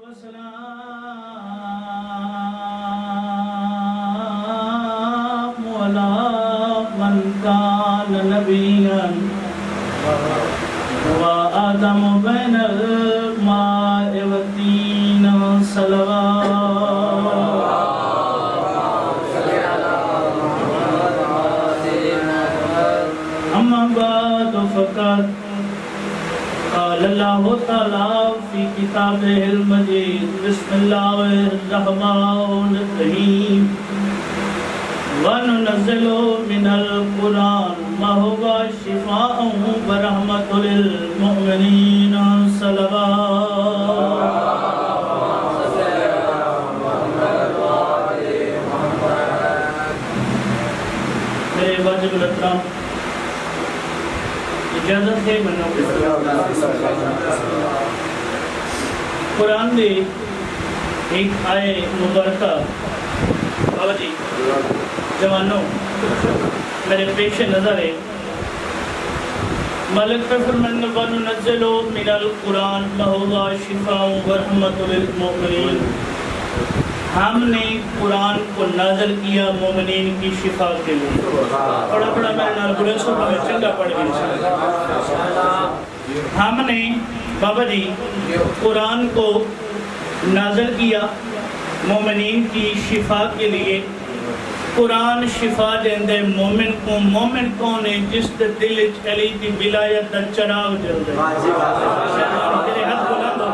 والسلام على من كان نبيا وآدم بين الماء والدين صلوات أما بعد فقد قال الله تعالى في كتابه المجيد بسم الله الرحمن الرحيم وننزل من القرآن ما هو شفاء ورحمة للمؤمنين صلوات میرے واجب الاحترام اجازت ہے منو قرآن دے ایک آئے مبارکہ بابا جی جوانوں میرے پیش نظر ہے مالک پہ فرمائیں وَنُنَزِّلُ مِنَ الْقُرْآنِ مَا هُوَ شِفَاءٌ وَرَحْمَةٌ لِلْمُؤْمِنِينَ ہم نے قرآن کو نازل کیا مومنین کی شفا کے لیے پڑھا پڑھا میں نال بڑے سو میں چنگا پڑھ گئی ہم نے بابا جی قرآن کو نازل کیا مومنین کی شفا کے لیے قرآن شفا دیندے مومن کون ہے جس دے دل علی دی ولایت دا چراغ جل دے تیرے ہاتھ بلند ہو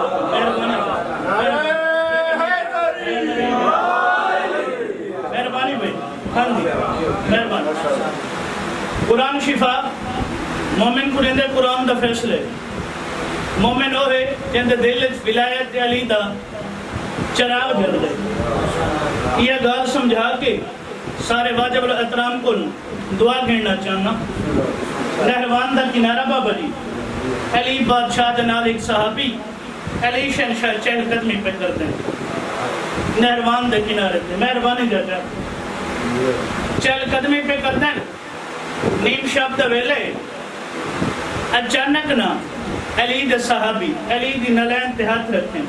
مہربانی بھائی ہاں جی مہربانی قرآن شفا مومن کو دیندے قرآن دا فیصلے مومن ہوئے جندے دل ولایت علی دا چراغ جل دے یہ گال سمجھا کے سارے واجب الاحترام کو دعا گھننا چاہنا نہروان دا کنارہ بابا جی علی بادشاہ جنال ایک صحابی علی شہنشاہ چہل قدمی پہ کر دیں نہروان دا کنارے تھے مہربانی جاتا چہل قدمی پہ کر دیں نیم شب دا ویلے اچانک نا علی دا صحابی علی دی نلین تے ہاتھ رکھیں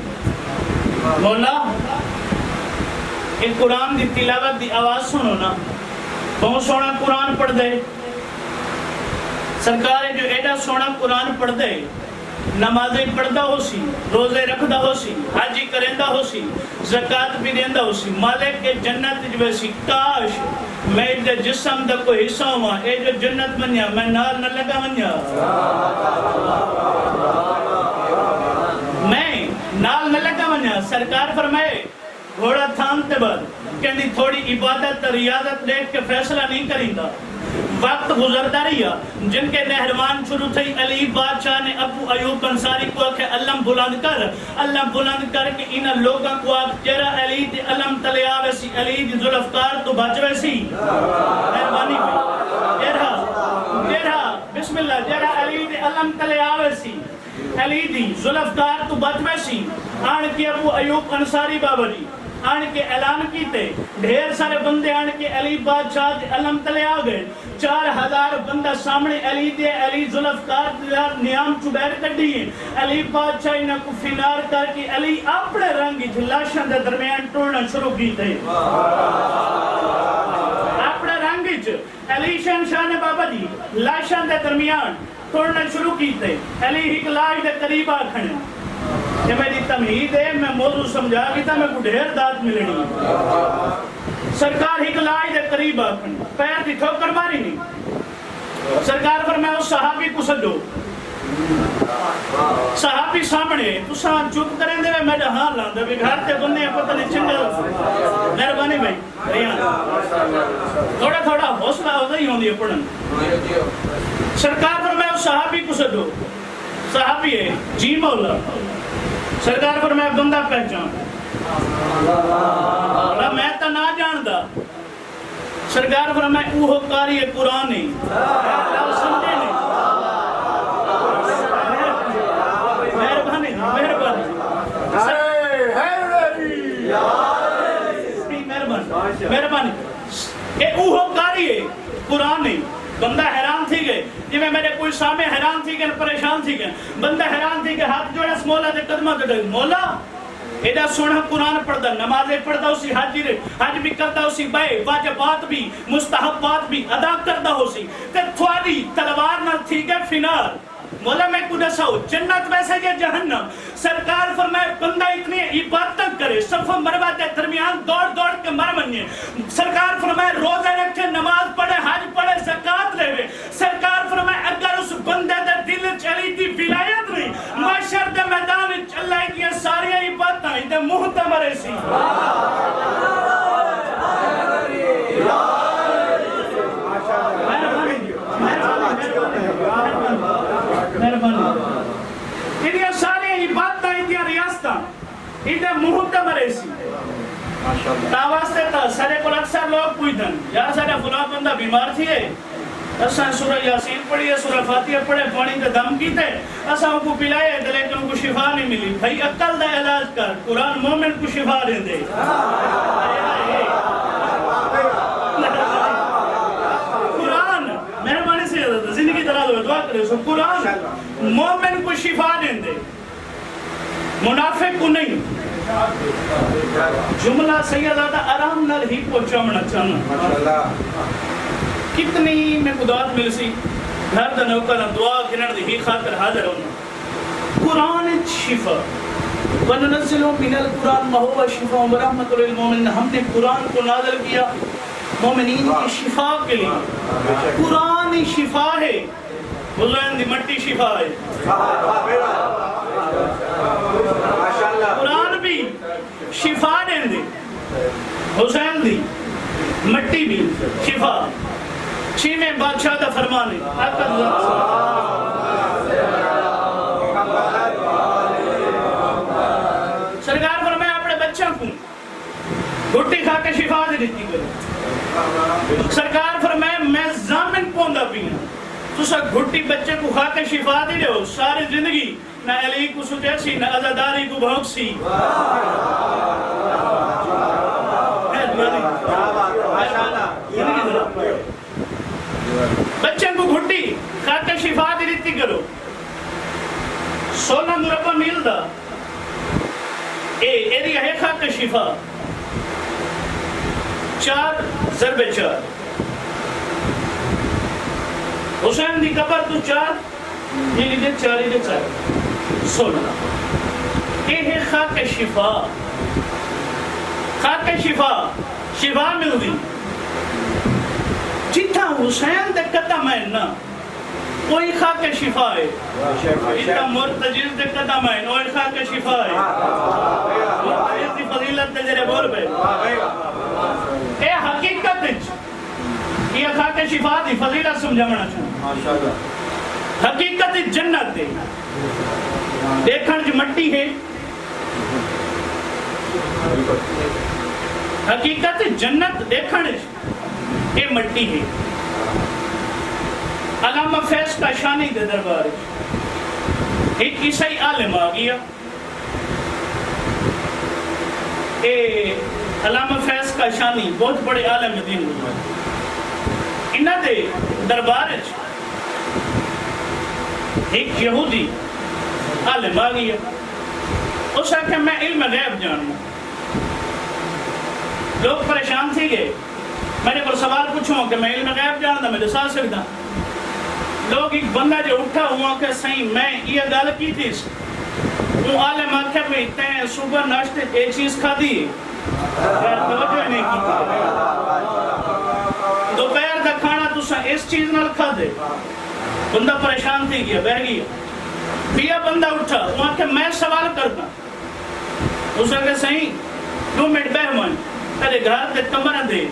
مولا ایک قرآن دی تلاوت دی آواز سنو نا بہت سونا قرآن پڑھ دے سرکار جو ایڈا سونا قرآن پڑھ دے نمازیں پڑھدا ہو سی روزے رکھدا ہو سی حاجی کرندہ ہو سی زکاة بھی دیندہ ہو سی مالک کے جنت جو سی کاش میں دے جسم دا کوئی حصہ ہوا اے جو جنت منیا میں نال نہ لگا منیا میں نال نہ لگا منیا سرکار فرمائے گھوڑا تھامتے بعد کہنی تھوڑی عبادت ریاضت دیکھ کے فیصلہ نہیں کریں گا وقت گزرتا رہیا جن کے نہروان شروع تھی علی بادشاہ نے ابو ایوب انصاری کو کہ علم بلند کر کہ انہا لوگاں کو آپ جرہ علی دی علم تلے آوے سی علی دی ظلفکار تو بچوے سی مہربانی میں جرہ بسم اللہ جرہ علی دی علم تلے آوے سی علی دی ظلفکار تو بچوے سی آن کی ابو ایوب انصاری بابا جی آن کے اعلان کیتے ڈھیر سارے بندے آن کے علی بادشاہ دے علم تلے آگئے 4000 بندہ سامنے علی دے علی ظلفکار دیار نیام چوبیر کر دیئے علی بادشاہ انہا کو فنار کر کے علی اپنے رنگی جلاشن دے درمیان ٹوڑنا شروع کیتے اپنے رنگی علی شہنشاہ نے بابا جی لاشن دے درمیان ٹوڑنا شروع کیتے علی ایک لاش دے قریب آکھنے کہ میری تمہید ہے میں موضوع سمجھا گی تھا میں کو ڈھیر داد ملنی سرکار ایک لائی دے قریب آکھنی پیر دی ٹھوکر ماری نہیں سرکار پر میں اس صحابی کو سجو صحابی سامنے تو ساں چپ کریں دے میں ہاں لاندے بھی گھر تے بننے پتہ نہیں چنگل مہربانی بھائی ریان تھوڑا تھوڑا حوصلہ ہوتا ہی ہوندی ہے پڑھن سرکار پر میں اس صحابی کو سجو صحابی ہے جی مولا سرکار پر میں بندہ پہچان میں تا نہ جاندہ سرکار پر میں اوہ کاری قرآن نہیں سمجھے نہیں مہربانی مہربانی کہ اوہ کاری قرآن نہیں بندہ حیران تھی گئے جی میں میرے کوئی سامنے حیران تھی گئے پریشان تھی گئے بندہ حیران تھی گئے ہاتھ جوڑے اس مولا دے قدمہ دے مولا ایڈا سونا قرآن پڑھتا نمازیں پڑھتا اسی حج بھی کرتا اسی بے واجبات بھی مستحبات بھی ادا کرتا اسی تے تھوڑی تلوار نہ تھی گئے فنار مولا میں کو دساؤ جنت ویسے یا جہنم سرکار فرمائے بندہ اتنی عبادت کرے صف و مروہ کے درمیان دوڑ دوڑ کے مر منیے سرکار فرمائے روزہ رکھے نماز پڑھے حج پڑھے زکاة لے سرکار فرمائے اگر اس بندے دے دل چلی تھی ولایت نہیں معاشر دے میدان اللہ کی ساری عبادتیں دے محتمر سی انہیں ساری عبادتیں انہیں ریاستیں انہیں محتمر سی تاواستے تا سارے کو اکثر لوگ پوچھتن یار سارے فلاں بندہ بیمار تھی ہے اساں سورہ یاسین پڑھی ہے سورہ فاتحہ پڑھے پانی کا دم کیتے اساں ان کو پلائے لیکن ان کو شفا نہیں ملی بھائی عقل دا علاج کر قرآن مومن کو شفا دے دے قرآن مہربانی سے زندگی طرح دعا کرے سو قرآن مومن کو شفا دے دے منافق کو نہیں جملہ سیدہ آرام نال ہی پہنچاونا چاہنا کتنی میں قدرت مل سی گھر دا نوکر دعا کنر دی ہی خاطر حاضر ہونا قرآن شفا وَنُنَزِّلُ مِنَ الْقُرْآنِ مَا هُوَ شِفَاءٌ وَرَحْمَةٌ لِلْمُؤْمِنِينَ ہم نے قرآن کو نازل کیا مومنین کی شفا کے لیے قرآن شفا ہے حسین دی مٹی شفا ہے قرآن بھی شفا دیں دے حسین دی مٹی بھی شفا چھویں بادشاہ دا فرمانے سرکار فرمائے اپنے بچوں کو گھٹی کھا کے شفا دے دیتی کرو سرکار فرمائے میں زامن پوندا پینا تو سا گھٹی بچے کو کھا کے شفا دے دے ہو ساری زندگی نہ علی کو سجیسی نہ عزاداری کو بھوک سی بچے کو گھٹی کھا کے شفا دے دیتی کرو سونا مربع میل دا ایری ہے کھا کے شفا 4 ضرب 4 حسین دی قبر تو 4 یہ لیدے 4 لیدے 4 سونا یہ ہے کھا کے شفا کھا کے شفا شفا مل دی جتھا حسین دے قدم ہے نا کوئی خواہ کے شفا ہے جتھا مرتجز دے قدم ہے کوئی خواہ کے شفا ہے مرتجز دی فضیلت دے جرے بول بے اے حقیقت یہ خواہ کے شفا دی فضیلت سمجھمنا چاہوں حقیقت جنت دے دیکھن جو مٹی ہے حقیقت جنت دیکھن یہ مٹی ہے علامہ فیض کا شانی دے دربار ایک عیسائی عالم آ گیا علامہ فیض کا شانی بہت بڑے عالم دین ہوئے انہاں دے دربار ایک یہودی عالم آ گیا اس آکے میں علم غیب جاننا لوگ پریشان تھی گئے میں نے پر سوال پوچھوں کہ میں علم غیب جانتا میں دسا سکتا لوگ ایک بندہ جو اٹھا ہوا کہ صحیح میں یہ گال کی تھی وہ عالم آکھا بھی تین صبح ناشتے ایک چیز کھا دی توجہ نہیں کی دوپہر دا کھانا تو سا اس چیز نہ کھا دے بندہ پریشان تھی گیا بہ گیا بیا بندہ اٹھا وہ آکھا میں سوال کرنا اس نے کہا صحیح 2 منٹ بہ من تیرے گھر دے کمرہ دے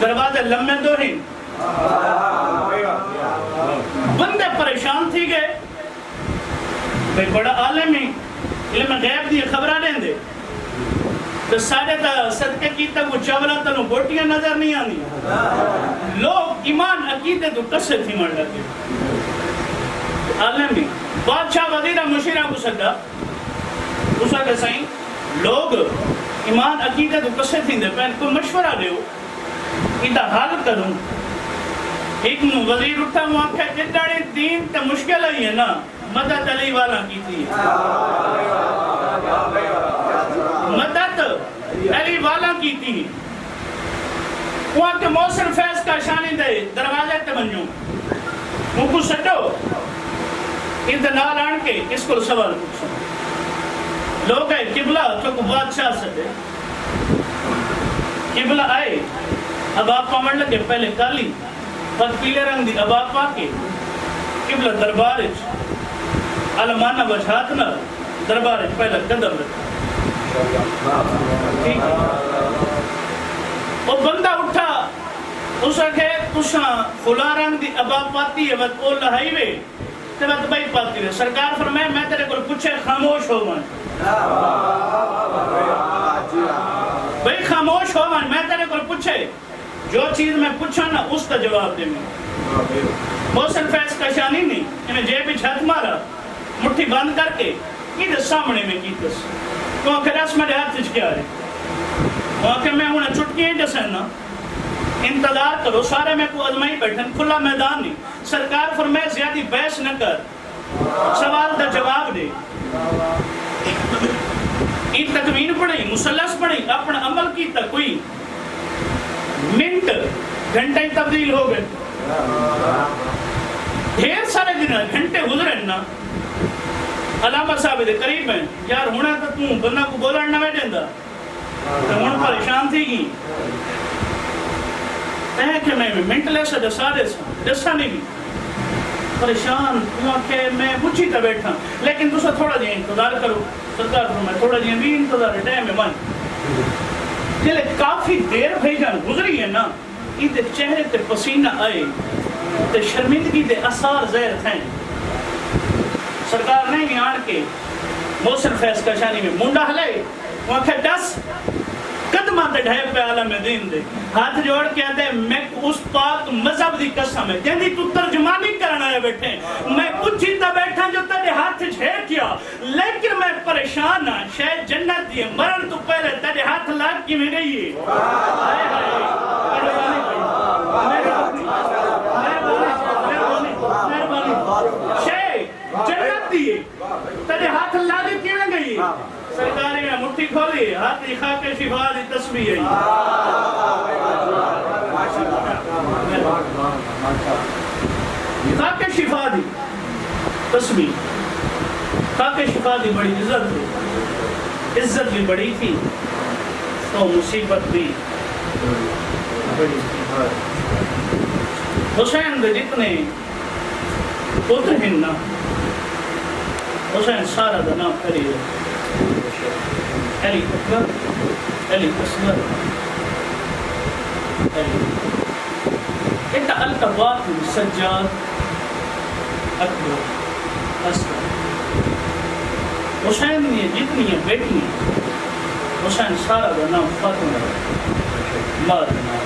دروازے لمحے دو ہیں بندے پریشان تھی گئے بھئی بڑا عالم ہی علم غیب دی خبرہ دیں دے تو سارے تا صدقے کی تک وہ چاولا تنو بوٹیاں نظر نہیں آنی لوگ ایمان عقیدے تو کسے تھی مر لگے عالم ہی بادشاہ وزیرہ مشیرہ کو سکتا اس وقت سائیں لوگ ایمان عقیدے تو کسے تھی دے پہن کوئی مشورہ دے ہو ادھا حال کروں ایک وزیر اٹھا وہاں کہ جتنے دین تا مشکل ہی ہے نا مدد علی والا کی تھی بیعت علی والا کی تھی وہاں کے محسن فیض کا شانی دے دروازے تے منجوں ان کو سٹو انتنال آن کے اس کو سوال پوچھو لوگ ہے قبلہ تو کو بادشاہ سٹے قبلہ آئے اب آپ پامڑ لگے پہلے کالی پھر پیلے رنگ دی اب آپ آکے قبلہ دربارج علمانہ بچھاتنا دربارج پہلے قدم رکھا ٹھیک وہ بندہ اٹھا اسا کہ تشاں فلاں رنگ دی اب آپ پاتی ہے وقت او لہائی وے تے وقت بھائی پاتی ہے سرکار فرمائے میں تیرے کو پوچھے خاموش ہو من بھائی خاموش ہو من میں تیرے کو پوچھے جو چیز میں پوچھا نا اس کا جواب دے میں محسن فیض کا شانی نہیں انہیں جیب بھی چھت مارا مٹھی بند کر کے یہ سامنے میں کی تس وہاں کہ رس میرے ہاتھ چھ کیا رہے وہاں کہ میں انہیں چٹکی ہیں جیسے نا انتظار کرو سارے میں کو ازمائی بیٹھن کھلا میدان نہیں سرکار فرمائے زیادی بحث نہ کر سوال دا جواب دے ان تکوین پڑھیں مسلس پڑھیں اپنا عمل کی تا کوئی منٹ گھنٹے تبدیل ہو گئے ڈھیر سارے دن گھنٹے گزرے نا علامہ صاحب دے قریب ہیں یار ہونا تو تم بندہ کو بولن نہ بیٹھیں دا تو ہون پریشان تھی گی تیہ کہ میں منٹ لے سا جسا نہیں بھی پریشان کہ میں مجھے تا بیٹھا لیکن دوسرا تھوڑا جی انتظار کرو سرکار فرمائے تھوڑا جی بھی انتظار ہے ٹائم میں من جلے کافی دیر بھیجان گزری ہے نا یہ چہرے تے پسینہ آئے تے شرمندگی دے اثار زہر تھیں سرکار نے آن کے محسن فیض کا شانی میں منڈا ہلائے وہاں کہ دس قدمہ تے ڈھائے پہ عالم دین دے ہاتھ جوڑ کے آدھے میں اس پاک مذہب دی قسم ہے جہاں تو ترجمانی کرنا ہے بیٹھے میں پوچھی تا بیٹھا جو تیرے ہاتھ چھے کیا لیکن میں پریشان ہاں شاید جنت دی مرن تو پہلے تیرے ہاتھ لاگ کی میں گئی ہے جنت دی تیرے ہاتھ لاگ کی میں گئی ہے سرکاری میں مٹھی کھولی ہاتھ دکھا کے شفا دی تسبیح ہے دکھا کے شفا دی تسبیح دکھا کے شفا دی بڑی عزت تھی عزت بھی بڑی تھی تو مصیبت بھی بڑی تھی حسین دے جتنے پتر ہیں نا حسین سارا دا نام کری ہے علی اکبر علی اصغر علی انت التبات سجاد اکبر اصغر حسین نے جتنی بیٹی ہیں حسین سارا کا نام فاطمہ مادنا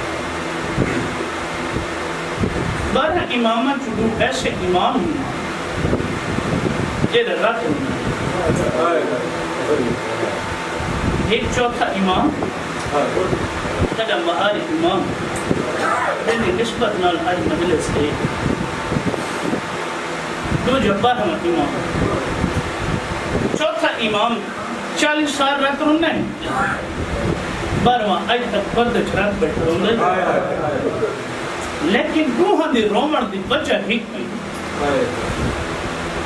بارہ امامت چلو ایسے امام ہیں جیدے رات ایک چوتھا امام تجا مہاری امام جنہی نسبت نال آج مجلس ہے دو جبار ہم امام چوتھا امام 40 سال رات رہنے بارہواں آج تک بردش رات بیٹھ رہنے لیکن روحاں دی رومن دی بچہ ہی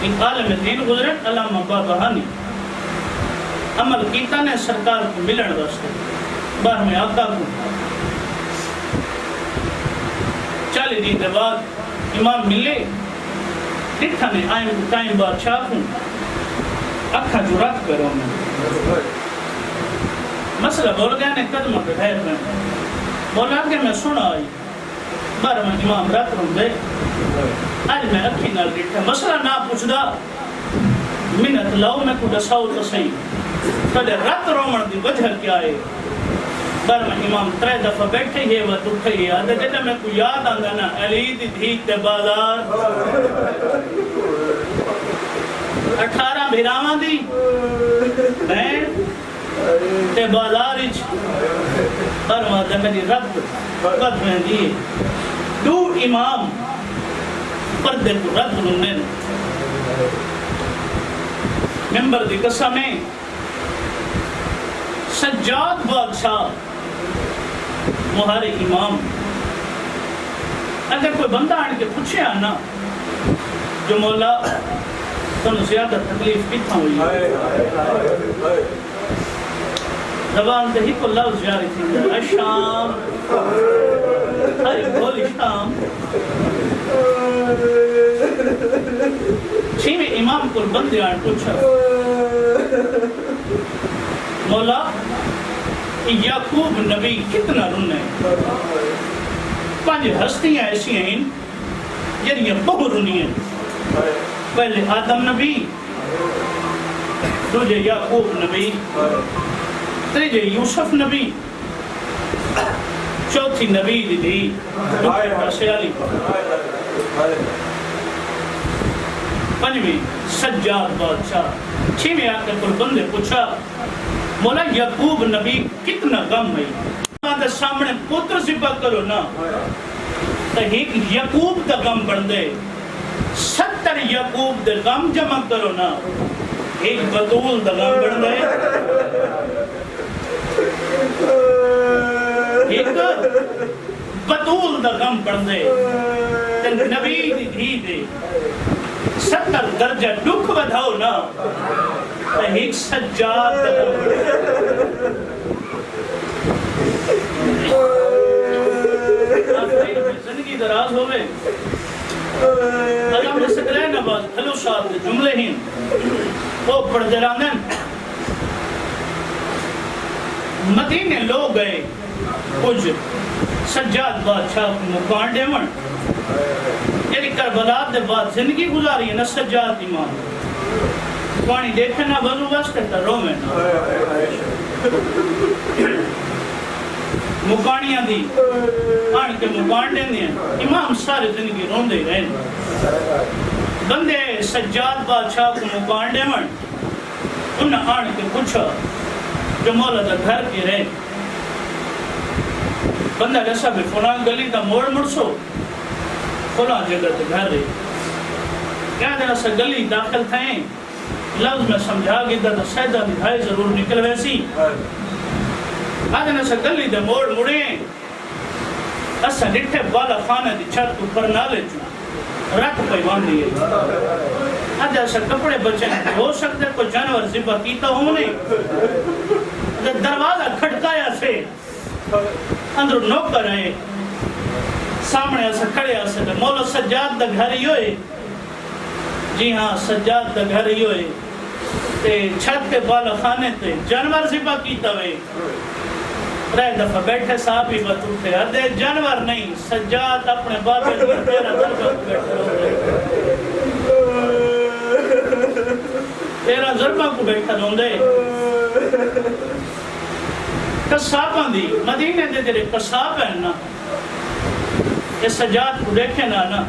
ایک عالم دین گزرن علامہ بابہانی عمل کیتا نے سرکار کو ملن واسطے بار میں آقا کو 40 دن کے بعد امام ملے دکھا نے آئیں کو ٹائم بادشاہ کو اکھا جو رکھ کرو میں مسئلہ بول گیا نے قدمہ پہ ٹھہر میں بولا کہ میں سنا آئی بار میں امام رکھ رہوں دے آج میں اکھی نال دیکھا مسئلہ نہ پوچھ دا منت لاؤ میں کو دساؤ تو صحیح کدے رات رومن دی وجہ کیا ہے بار میں امام 3 دفعہ بیٹھے ہی وہ اٹھے ہی آدھے جیسے میں کو یاد آنگا نا علی دی دھیت تے بازار 18 بھیراواں دی بہن تے بازار اچ بار میں میری رب قد میں دیئے دو امام پردے کو رد رنے ممبر دی قسمیں سجاد بادشاہ مہارے امام اگر کوئی بندہ آن کے پوچھے آنا جو مولا تنو زیادہ تکلیف کتنا ہوئی زبان دے ہی کو لفظ جاری تھی اشام ہری بولی شام چھیویں امام کو بندے آن پوچھا مولا یعقوب نبی کتنا رن ہے پانچ ہستیاں ایسی ہیں جنہیں بہت رنی ہیں پہلے آدم نبی دوجے یعقوب نبی تیجے یوسف نبی چوتھی نبی دی سیالی پنجویں سجاد بادشاہ چھویں آ کر بندے پوچھا مولا یعقوب نبی کتنا غم ہے آدھے سامنے پتر ذبح کرو نا تو ایک یعقوب دا غم بڑھ دے 70 یعقوب دے غم جمع کرو نا ایک بطول دا غم بڑھ دے ایک بطول دا غم بڑھ دے نبی دی دے 70 درجہ دکھ بدھاؤ نا ایک سجاد دا غم بڑھ دے زندگی دراز ہوئے اگر ہم نے سکرے نباز کھلو صاحب دے جملے ہی وہ پڑھ دے راندن مدینے لوگ گئے کچھ سجاد بادشاہ مکان ڈیمن یعنی کربلا دے بعد زندگی گزاری ہے نا سجاد ایمان پانی دیکھے نا وضو واسطے تا رو میں نا مکانیاں دی آن کے مکان دیں دیں امام سارے زندگی رون دے رہے بندے سجاد بادشاہ کو مکان دیں انہیں آن کے پوچھا جو مولا دا گھر کے رہے بندہ جیسا بھی فلان گلی دا موڑ مرسو فلان جگہ دا گھر رہے کیا جیسا گلی داخل تھائیں لفظ میں سمجھا گی دا سیدہ دھائی ضرور نکل ویسی آج نے گلی دے موڑ مڑے اسا ڈٹھے بالا خانہ دی چھت کو پر نہ لے چو رکھ پیوان دیئے آج ایسا کپڑے بچے ہو سکتے کوئی جانور ذبح کیتا ہوں نہیں دروازہ کھٹکایا سے اندر نوکر رہے سامنے ایسا کھڑے ایسا مولا سجاد دا گھر ہی ہوئے جی ہاں سجاد دا گھر ہی ہوئے چھت کے بالا خانے تے جانور ذبح کیتا ہوئے رہ دفعہ بیٹھے صاحب ہی بات اٹھے آدھے جانور نہیں سجاد اپنے بابے کو تیرا ضربہ کو بیٹھے رہے تیرا ضربہ کو بیٹھا رہے دے قصاباں دی مدینے دے تیرے قصاب ہیں نا یہ سجاد کو دیکھے نا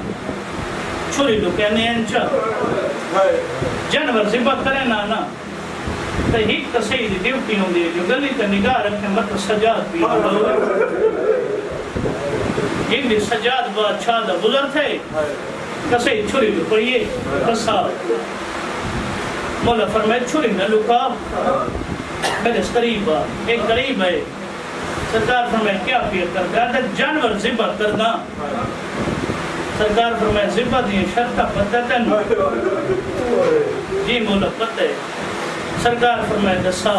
چھوڑی لو کہنے ہیں انچا جانور ذبح کرے نا تو ہی کسی دی ڈیوٹی ہوں دی جو گلی کا نگاہ رکھیں مطلب سجاد بھی ہوئے ایک دی سجاد بادشاہ دا گزر تھے کسی چھوڑی لو پر یہ قصاب مولا فرمائے چھوڑی نہ لکا میرے قریب ایک قریب ہے سرکار فرمائے کیا پیر کرتا ہے جانور ذبح کرنا سرکار فرمائے ذبح دیئے شرطہ پتہ تن جی مولا پتہ ہے سرکار فرمائے دسا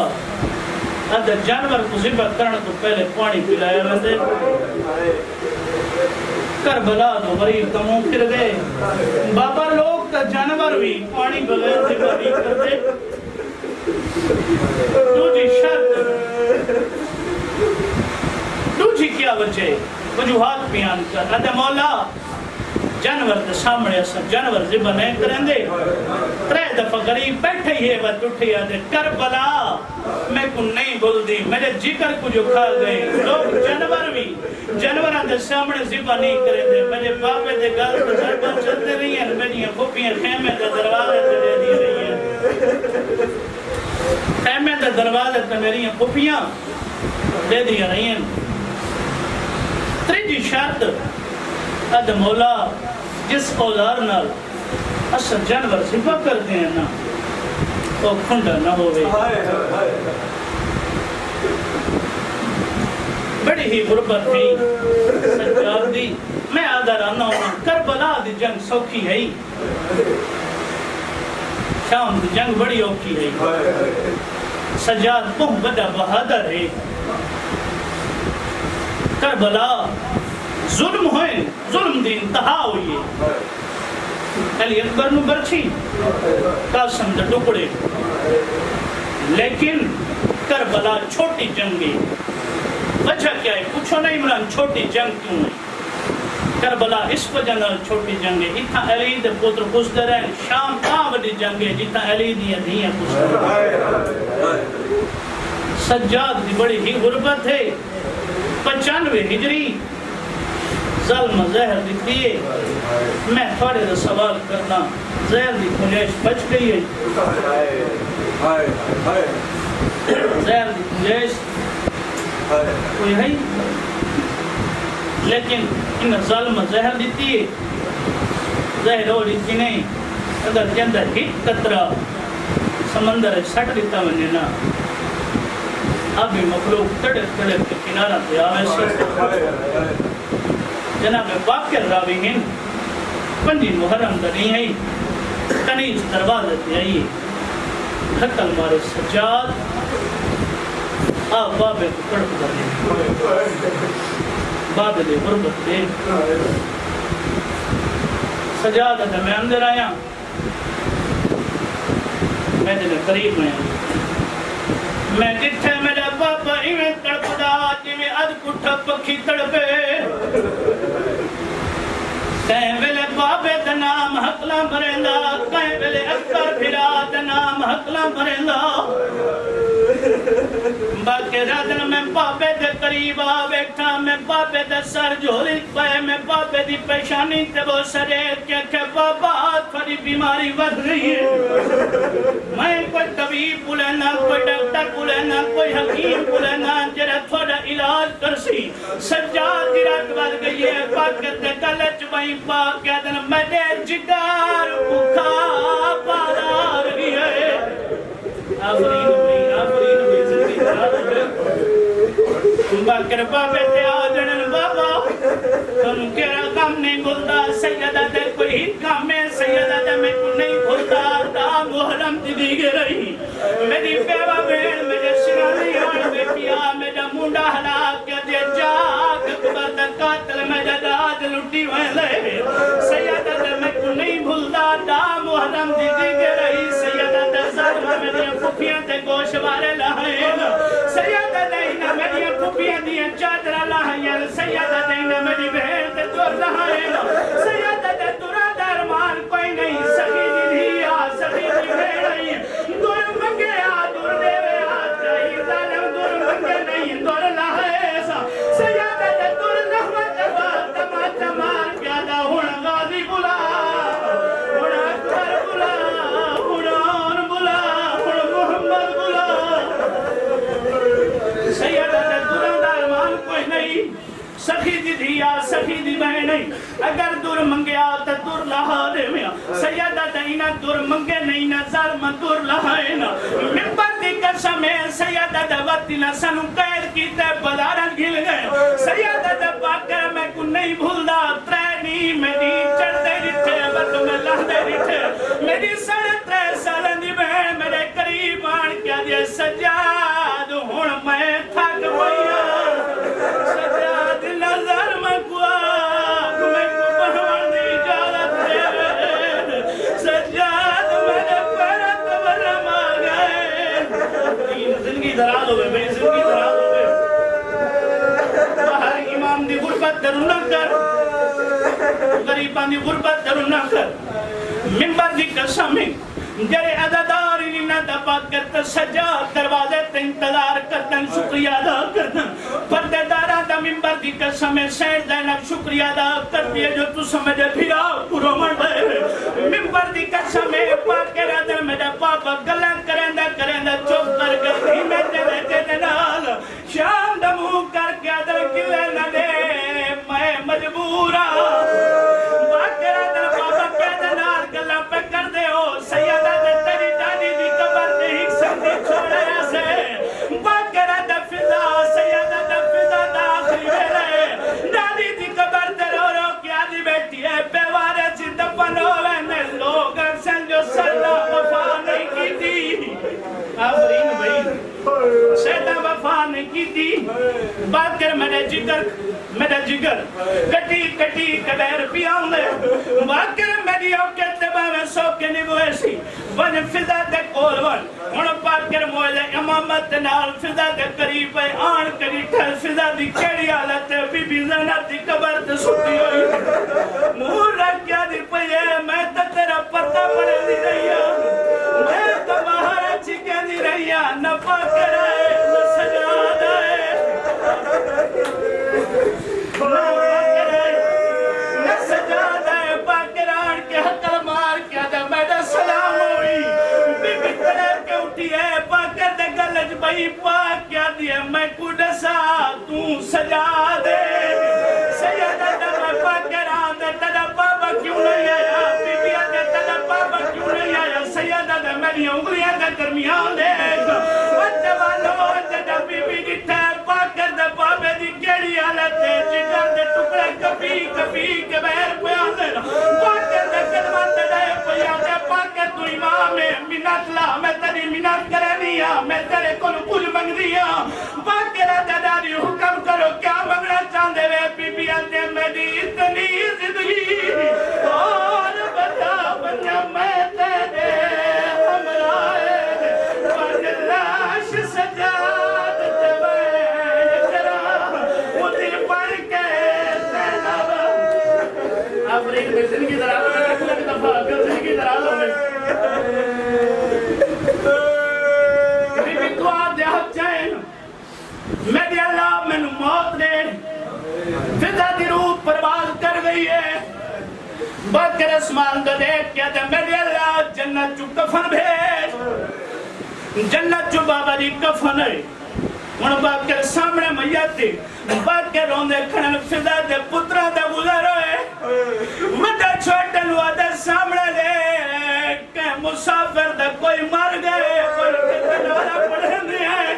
ادھر جانور کو ذبح کرنا تو پہلے پانی پلایا ویندے کربلا تو غریب کموں پھر گئے بابا لوگ تا جانور بھی پانی بغیر ذبح نہیں کرتے دوجی شرط دوجی کیا وجہ وجوہات بیان کر ادھر مولا جانور دے سامنے ایسا جانور ذبح نہیں کریں دے ترے دفعہ غریب بیٹھے ہی ہے وقت اٹھے آدھے کربلا میں کو نہیں بول دی میرے جگر کو جو کھا گئے لوگ جانور بھی جانوران دے سامنے ذبح نہیں کریں دے میرے باپے دے گھر پر ضربہ چلتے رہی ہیں میری پھوپیاں خیمے دے دروازے دے دی رہی ہیں خیمے دے دروازے تے میری پھوپیاں دے دی رہی ہیں تریجی شرط اد مولا جس اوزار نال اصل جانور ذبح کرتے ہیں نا تو کھنڈا نہ ہوئے بڑی ہی غربت ہے سجاد دی میں آدھر آنا ہوں کربلا دی جنگ سوکھی ہے شام دی جنگ بڑی اوکھی ہے سجاد تم بڑا بہادر ہے کربلا ظلم ہوئے ظلم دی انتہا ہوئی ہے علی اکبر نو برچھی قاسم دے ٹکڑے لیکن کربلا چھوٹی جنگ ہے وجہ کیا ہے پوچھو نا عمران چھوٹی جنگ کیوں ہے کربلا اس وجہ نال چھوٹی جنگ ہے اتھا علی دے پتر پسدر ہیں شام کہاں وڈی جنگ ہے جتھا علی دی دھیاں پسدر سجاد دی بڑی ہی غربت ہے 95 ہجری ظلم زہر دیتی ہے میں تھوڑے سے سوال کرنا زہر دی گنجائش بچ گئی ہے زہر دی گنجائش کوئی ہے لیکن ان ظلم زہر دیتی ہے زہر ہو دیتی نہیں اگر کے اندر ہٹ قطرہ سمندر سٹ دیتا میں نا ابھی مخلوق تڑک تڑک کے کنارہ پہ آوے سے جناب باقر راوی ہیں پنجی محرم دا نہیں ہے کنیز دروازے تے آئی دھکل مارے سجاد آپ بابے کو کڑک دے بابے دے غربت دے سجاد دا میں اندر آیا میں دے قریب میں میں جتھے میرا بابا ایویں تڑپ دا جویں اد کٹھا پکھی تڑپے کہیں ویلے بابے دا نام حقلا مریندا کہیں ویلے اکبر بھرا دا نام حقلا مریندا باقی راتن میں بابے دے قریب آ بیٹھا میں بابے دے سر جھولی پائے میں بابے دی پیشانی تے وہ سرے کہ بابا تھوڑی بیماری ود رہی ہے میں کوئی طبیب بولینا کوئی ڈاکٹر بولینا کوئی حکیم بولینا جرہ تھوڑا علاج کرسی سجاد دی رات ود گئی ہے باقی دے گلچ بھائی پاک کہتے ہیں میں دے جگار بکھا پارا رہی ہے آفرین بھی زندگی خراب ہے باکر بابے تے آجنن بابا تم کیرا کام نہیں بھولتا سیدہ دے کوئی ہی کام ہے سیدہ دے میں کو نہیں بھولتا دا محرم دی دیگے رہی میری بیوہ بین میرے سرانی آن بیٹیا میرا مونڈا حلاق کیا دے جاگ اکبر دا قاتل میرا داد لٹی ہوئے لے سیدہ دے میں کو نہیں بھولتا دا محرم دی دیگے رہی سیدہ دے ظالمہ میری پھوپیاں تے گوش بارے لہائیں سیدہ دینا میری پھوپیاں دیا چادرہ لہائیں سیدہ دینا میری بہن تے دور لہائیں سیدہ دے دورا درمان کوئی نہیں سخی دی دیا سخی دی بھیڑائیں دور منگے آ دور دیوے آ جائی ظالم دور منگے نہیں دور لہائیں سیدہ دے دور رحمت بات تمات مار پیادا ہون غازی بلا ہون اکبر بلا ہون آن بلا ہون محمد بلا سیدہ دے دورا درمان کوئی نہیں سخی دی دیا سخی دی بہنیں اگر دور منگے آتا دور لہا دے میں سیدہ دینا دور منگے نہیں نظر من دور لہائینا ممبر دی قسم ہے سیدہ دوتی نہ سنو قید کی تے بلارن گھل گئے سیدہ دباکر میں کو نہیں بھول دا ترینی میری چڑھ دے رٹھے بٹ میں لہ دے رٹھے میری سڑھ ترے سالن دی بہن میرے قریب آن کیا دیا سجاد ہون میں تھک بھئیا سجاد نظر میں کو آگ میں کو بہن دی اجازت دے سجاد میرے پیرت ورم آ گئے زندگی دراز ہوئے بھئی زندگی دراز ہوئے باہر امام دی غربت درو نہ کر غریبان دی غربت درو نہ کر ممبر دی قسم ہے جرے عددار انہی دبا کرتا سجاد دروازے تے انتظار کرتا شکریہ ادا کرتا پردے دارہ دا ممبر دی قسم ہے سید زینب شکریہ ادا کرتی ہے جو تو سمجھے پھرا پورو مر دے ممبر دی قسم ہے پاک کے رادر میں دا پاپا گلن کرندہ چوک کر گئی میں دے نال شام دمو کر کے ادر کلے نہ دے میں مجبورا پاک کے رادر پاپا کے نال گلن پہ کر دے ہو سیدہ دے تیری دادی دی قبر دے ایک سندی چھوڑے سے پاک کے رادر فضا سیدہ دے فضا داخل پرواہ نہیں کی تھی بات کر میرے جگر کٹی کٹی کبیر پیاؤں دے بات کر میری اوکے تبا میں سو کے نبوے سی ون فضا دے کول ون ہن بات کر موجے امامت نال فضا دے قریب ہے آن کری ٹھل فضا دی کیڑی حالت ہے بی بی زینب دی قبر تے سٹی ہوئی مور رکھ کیا دی پئے میں تے تیرا پردہ پڑے دی رہی میں تو باہر چکے دی رہی نہ پاکر آئے نہ سجاد آئے نہ پاکر آئے نہ سجاد آئے پاکر آن کے حقل مار کیا دے میرا سلام ہوئی بی بی ترے کے اٹھی ہے پاکر دے گلج بھئی پاک کیا دیئے میں کو ڈسا تو سجاد ہے سیدہ دے میں پاکر آن دے تیرا بابا کیوں نہیں آیا بی بی آدھے تیرا بابا کیوں نہیں آیا سیدہ دے میری انگلیاں دے درمیان دیکھ وجوالو جدہ بی بی کی ٹھہر پاکر دے بابے دی کیڑی حالت ہے جگر دے ٹکڑے کبھی کبھی کے بہر پہ آدھے پاکر دے کلمات دے پہ آدھے پاکر تو امام ہے منت لا میں تیری منت کرے نہیں میں تیرے کل کل منگ دیا پاکر دے داری حکم کرو کیا منگنا چاندے وے بی بی آدھے میری اتنی زندگی اور بتا بنا میں تیرے ہمرائے لاش سجاد تبین کرا مجھے پڑھ کے زینب آفرین میں زندگی درازوں میں رکھ لگی دفعہ پھر زندگی درازوں میں بی بی دعا دے حق چین میری اللہ میں موت نے فضا دی روح پرواز کر گئی ہے باکر اسمان کا دیکھ کیا تھا میری اللہ جنت چو کفن بھیج جنت جو بابا دی کفن ہے ان باکر سامنے میاتی باکر روندے کھنن فضا دے پترہ دے گزر ہوئے مدہ چھوٹے لوا دے سامنے لے کہ مسافر دے کوئی مر گئے کوئی جنازہ پڑھنے آئے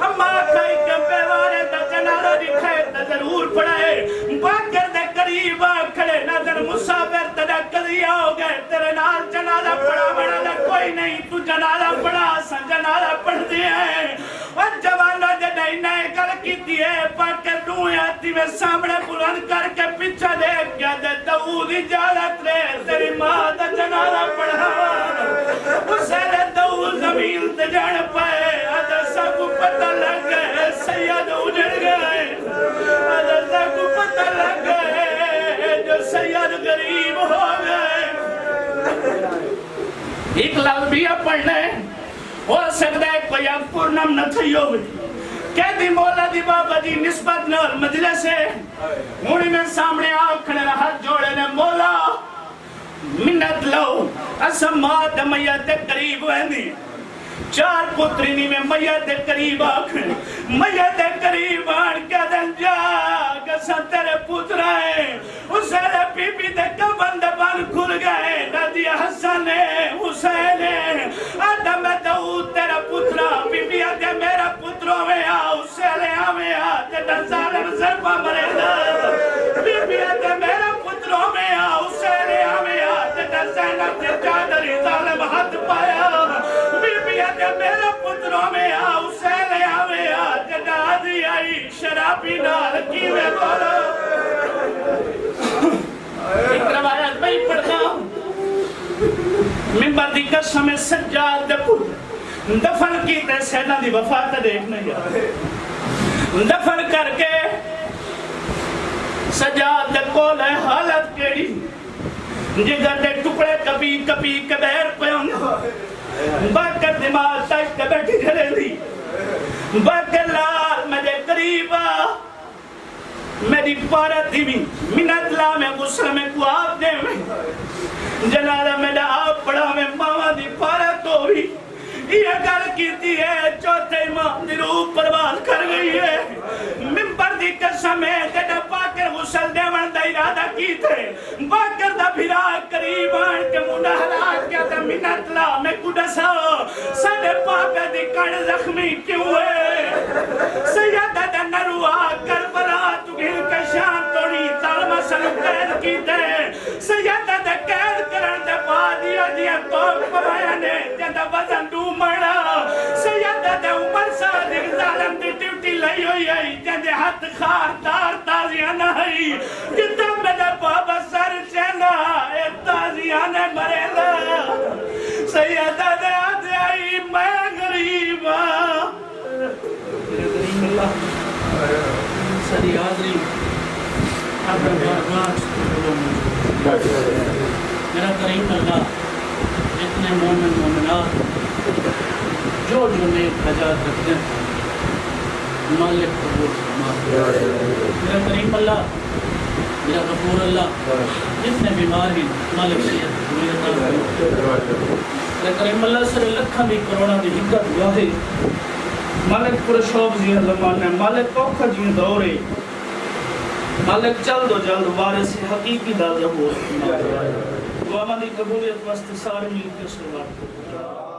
اما کھائی کے بیوارے دا جنازہ دکھائے تا ضرور پڑھائے باکر دے قریب کھڑے نظر مسافر تیرا قضیہ ہو گئے تیرے نال جنازہ پڑھا بڑا دے کوئی نہیں تو جنازہ پڑھا سن جنازہ پڑھ دیا ہے اور جوانہ جنہی نئے گل کی دیئے باکر دوئے آتی میں سامنے بلند کر کے پیچھا دیکھ کیا دے دعود اجازت لے تیری ماں دا جنازہ پڑھا اسے لے دعود زمین تے جان پائے ادھا کو پتہ لگ گئے سید اجڑ گئے ادھا کو پتہ لگ گئے جو سید غریب ہو گئے ایک لفظ بھی پڑھنے ہو سکتا ہے کوئی اب پورنم نہ تھی ہوئی کہتی مولا دی بابا دی نسبت نور مجلس ہے مونی میں سامنے آکھنے ہاتھ جوڑے نے مولا منت لو اسم مات میت قریب ہوئے چار پترینی میں میت قریب آکھنے میت قریب آن کیا دن جا گسا تیرے پتر آئے اسے لے پی پی دے کبن دبان کھل گئے ندی حسن حسین آدم دعود تیرا پترہ پی پی آدھے میرا پتروں میں اسے لے آمیں جنہ ظالم ضربہ مرے دا پی پی آدھے میرا پتروں میں اسے لے آمیں جنہ زینب تے چادری ظالم ہاتھ پایا پی پی آدھے میرا پتروں میں اسے لے آمیں جنہ آدھی آئی شرابی نال کی میں بولا ایک روایت میں ہی پڑھتا ہوں ممبر دی قسم سجاد دے پور دفن کی تے سیدہ دی وفات دیکھنے گیا دفن کر کے سجاد دے کول ہے حالت کیڑی جگر دے ٹکڑے کبھی کبھی کبیر پہ ہوں باکر دماغ تک کے بیٹھی کھلے دی باکر لال میرے قریبا میری پارا دیوی منت لا میں غسل میں کو آپ دے میں جنازہ میرا آپ پڑھا میں ماما دی پارا تو بھی یہ گل کیتی ہے چوتھے امام دی روح پرواز کر گئی ہے ممبر دی قسم ہے جڑا باکر غسل دیون دا ارادہ کی تھے باکر دا بھرا قریب آن کے منہ ہلاک کیا تھا منت لا میں کو ڈسا سارے پاپے دی کڑ زخمی کیوں ہے سیدہ دا نروا کربلا تو گھل کے شان توڑی ظالمہ سلو قید کی تھے سیدہ دا قید کرن دے پادیا دیا توق پرایا نے جندہ وزن دو مرا سیدہ دا عمر صادق ظالم دی سہی ہوئی ہے جندے ہاتھ خار تار تازیاں نہیں جتا میرے بابا سر چینا اے تازیاں نے مرے دا سیدہ دے آدھے آئی میں غریب میرے غریب اللہ سری حاضری اپنے بارگاہ میرا کریم اللہ جتنے مومن مومنات جو نیک حاجات رکھتے ہیں مالک قبول فرما میرا کریم اللہ میرا غفور اللہ جتنے بیمار ہیں مالک صحت میرا کریم اللہ سر لکھاں بھی کروڑا دی حقت دعا ہے مالک پرشوب جی زمانے مالک اوکھا جی دورے مالک جلد و جلد وارث حقیقی دا ظہور دعا مندی قبولیت واسطے سارے مل کے سلوات